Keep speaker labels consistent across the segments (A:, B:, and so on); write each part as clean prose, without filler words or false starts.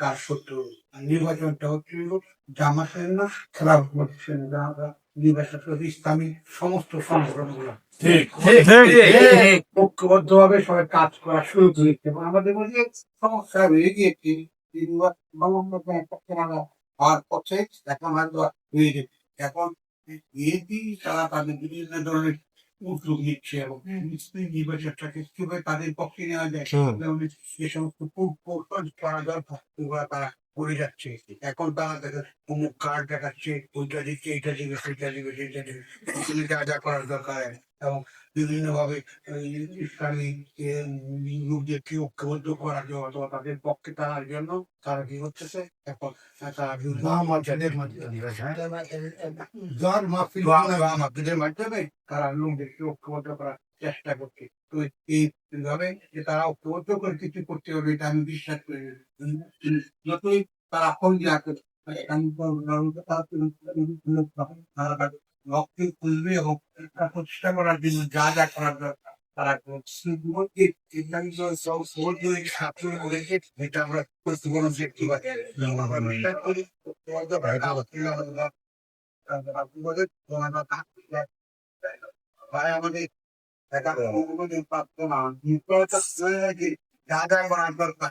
A: কাজ করতে হবে। আর নির্বাচনটা হচ্ছে হলো জামাতের না, খেলাফ হচ্ছে না। আমরা নির্বাচন করছি ইসলামী সমস্ত সংগঠনগুলো
B: ঠিক ঠিক ঠিক।
A: ঐক্যবদ্ধভাবে সবাই কাজ করা শুরু করেছে এবং আমাদের মধ্যে সমস্যা হয়ে গিয়েছে। হওয়ার পথে এখন হয়তো হয়ে গেছে। এখন বিএনপি তারা তাদের বিভিন্ন ধরনের উদ্যোগ নিচ্ছে এবং মুসলিম নির্বাচনটাকে কিভাবে তাদের পক্ষে নেওয়া যায় যেমন যে সমস্ত কৌশল করা দরকার ওগুলা তারা করে যাচ্ছে। এখন তারা দেখে অমুক কার্ড দেখাচ্ছে, ওইটা দিচ্ছে, এইটা দিবে, সেইটা দিবে, সেইটা দিবে, এগুলি যা যা করার দরকার এবং বিভিন্ন ভাবে ইসলামী লোকদেরকে ঐক্যবদ্ধ করার জন্য অথবা তাদের পক্ষে টানার জন্য তারা কি করতেছে এখন তারা মাহফিলের মাধ্যমে তারা লোকদেরকে ঐক্যবদ্ধ করার চেষ্টা করছে। তো এইভাবে যে তারা ঐক্যবদ্ধ করে কিছু করতে হবে এটা আমি বিশ্বাস করি না। যতই তারা ফোন দেওয়া করে রক্তে খুলবে এবং এটা প্রতিষ্ঠা করার জন্য যা যা করার দরকার তারা করছে। এটা আমরা প্রতিফলন দেখতে পাচ্ছি। আমরা বিশ্বাস করি ভাই আমাদের এটা কোনোদিন পারতো না। যা যা করার দরকার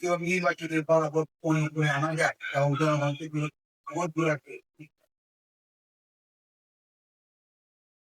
A: কেউ নির্বাচনের ফলাফল পরিবর্তনে আনা যায় এবং জনগণকে